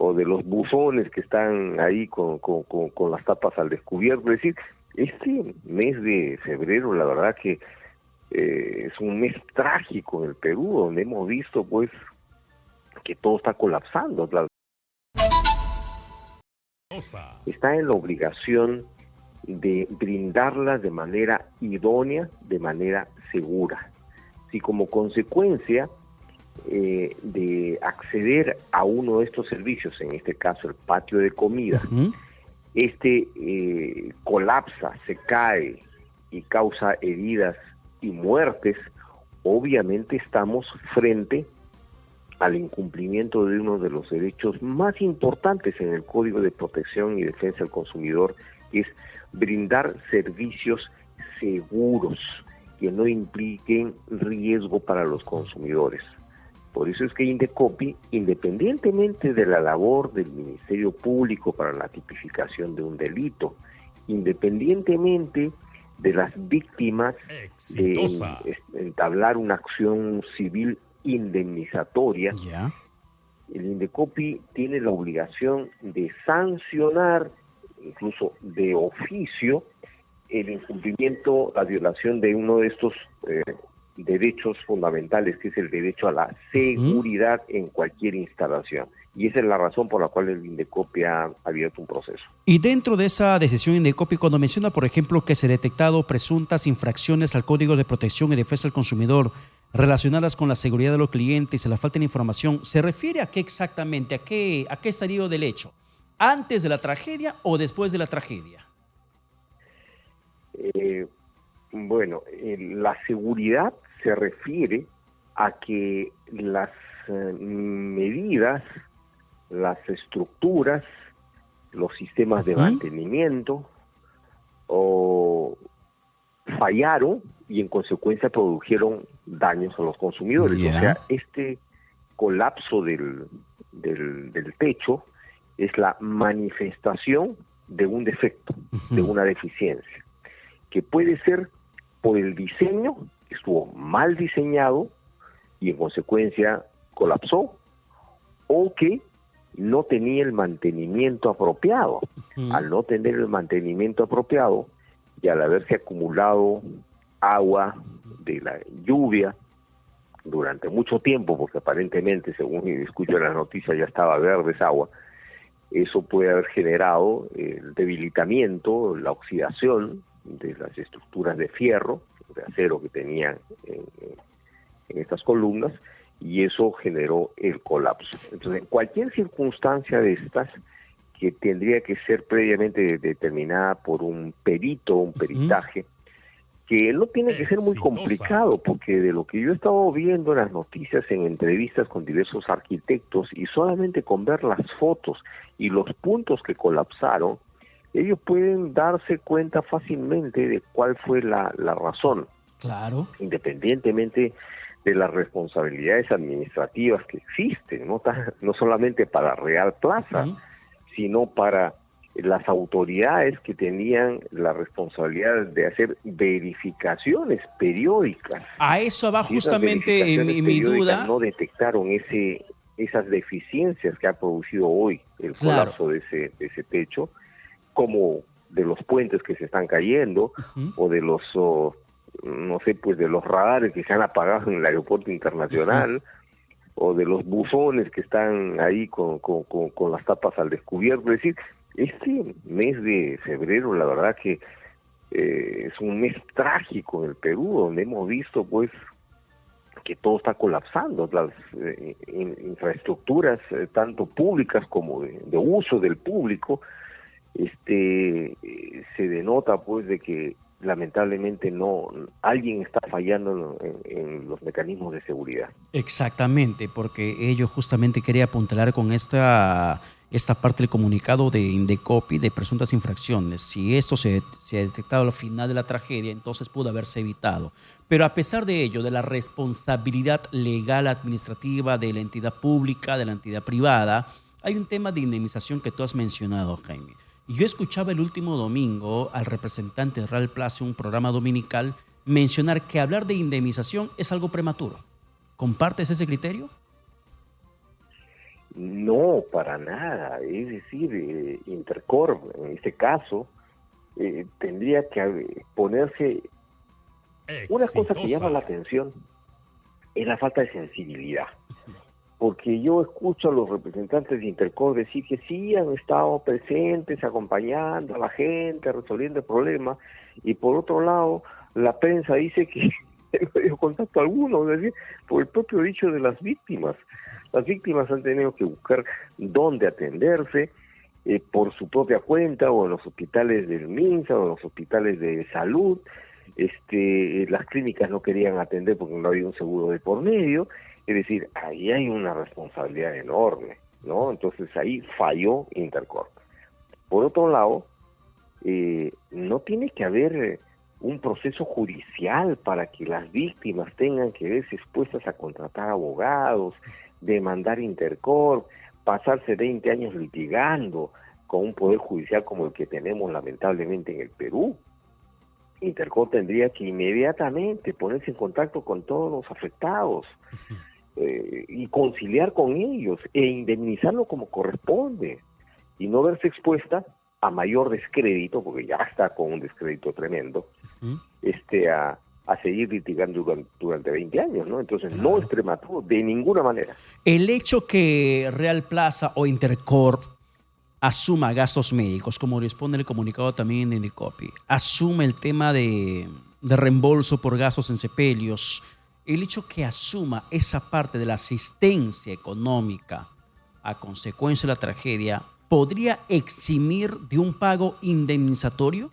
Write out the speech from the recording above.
o de los buzones que están ahí con las tapas al descubierto. Es decir, este mes de febrero, la verdad que es un mes trágico en el Perú, donde hemos visto pues que todo está colapsando. Está en la obligación de brindarlas de manera idónea, de manera segura. Si como consecuencia de acceder a uno de estos servicios, en este caso el patio de comida, colapsa, se cae y causa heridas y muertes, obviamente estamos frente al incumplimiento de uno de los derechos más importantes en el Código de Protección y Defensa del Consumidor, que es brindar servicios seguros que no impliquen riesgo para los consumidores. Por eso es que Indecopi, independientemente de la labor del Ministerio Público para la tipificación de un delito, independientemente de las víctimas de entablar una acción civil indemnizatoria, el Indecopi tiene la obligación de sancionar, incluso de oficio, el incumplimiento, la violación de uno de estos derechos fundamentales, que es el derecho a la seguridad en cualquier instalación. Y esa es la razón por la cual el Indecopi ha abierto un proceso. Y dentro de esa decisión Indecopi, cuando menciona, por ejemplo, que se han detectado presuntas infracciones al Código de Protección y Defensa del Consumidor relacionadas con la seguridad de los clientes y la falta de información, ¿se refiere a qué exactamente? ¿A qué estaría del hecho? ¿Antes de la tragedia o después de la tragedia? La seguridad se refiere a que las medidas, las estructuras, los sistemas de mantenimiento fallaron y en consecuencia produjeron daños a los consumidores. O sea, este colapso del techo es la manifestación de un defecto, de una deficiencia, que puede ser por el diseño, que estuvo mal diseñado y en consecuencia colapsó, o que no tenía el mantenimiento apropiado. Al no tener el mantenimiento apropiado y al haberse acumulado agua de la lluvia durante mucho tiempo, porque aparentemente, según escucho en las noticias, ya estaba verde esa agua, eso puede haber generado el debilitamiento, la oxidación de las estructuras de fierro, de acero que tenían en estas columnas, y eso generó el colapso. Entonces, en cualquier circunstancia de estas, que tendría que ser previamente determinada por un perito, un peritaje, que no tiene que ser muy complicado, porque de lo que yo he estado viendo en las noticias, en entrevistas con diversos arquitectos, y solamente con ver las fotos y los puntos que colapsaron, ellos pueden darse cuenta fácilmente de cuál fue la razón. Claro. Independientemente de las responsabilidades administrativas que existen, no solamente para Real Plaza, sino para las autoridades que tenían la responsabilidad de hacer verificaciones periódicas. A eso va justamente mi duda. No detectaron esas deficiencias que ha producido hoy el colapso de ese techo, como de los puentes que se están cayendo, o de los, de los radares que se han apagado en el aeropuerto internacional, o de los buzones que están ahí con las tapas al descubierto. Es decir, este mes de febrero, la verdad que es un mes trágico en el Perú, donde hemos visto pues que todo está colapsando, las infraestructuras tanto públicas como de uso del público, se denota pues de que lamentablemente alguien está fallando en los mecanismos de seguridad. Exactamente, porque ellos justamente quería apuntalar con esta parte del comunicado de Indecopi de presuntas infracciones. Si esto se ha detectado al final de la tragedia, entonces pudo haberse evitado. Pero a pesar de ello, de la responsabilidad legal administrativa de la entidad pública, de la entidad privada, hay un tema de indemnización que tú has mencionado, Jaime. Yo escuchaba el último domingo al representante de Real Plaza, un programa dominical, mencionar que hablar de indemnización es algo prematuro. ¿Compartes ese criterio? No, para nada. Es decir, Intercorp, en este caso, tendría que ponerse... Una cosa que llama la atención es la falta de sensibilidad. Porque yo escucho a los representantes de Intercorp decir que sí han estado presentes, acompañando a la gente, resolviendo el problema, y por otro lado, la prensa dice que no dio contacto alguno, es decir, por el propio dicho de las víctimas. Las víctimas han tenido que buscar dónde atenderse, por su propia cuenta, o en los hospitales del MINSA, o en los hospitales de salud. Las clínicas no querían atender porque no había un seguro de por medio. Es decir, ahí hay una responsabilidad enorme, ¿no? Entonces ahí falló Intercorp. Por otro lado, no tiene que haber un proceso judicial para que las víctimas tengan que verse expuestas a contratar abogados, demandar Intercorp, pasarse 20 años litigando con un poder judicial como el que tenemos lamentablemente en el Perú. Intercorp tendría que inmediatamente ponerse en contacto con todos los afectados y conciliar con ellos e indemnizarlo como corresponde y no verse expuesta a mayor descrédito, porque ya está con un descrédito tremendo, a seguir litigando durante 20 años, ¿no? Entonces no es prematuro de ninguna manera. El hecho que Real Plaza o Intercorp asuma gastos médicos, como responde el comunicado también en Indecopy, asume el tema de reembolso por gastos en sepelios, el hecho que asuma esa parte de la asistencia económica a consecuencia de la tragedia, ¿podría eximir de un pago indemnizatorio?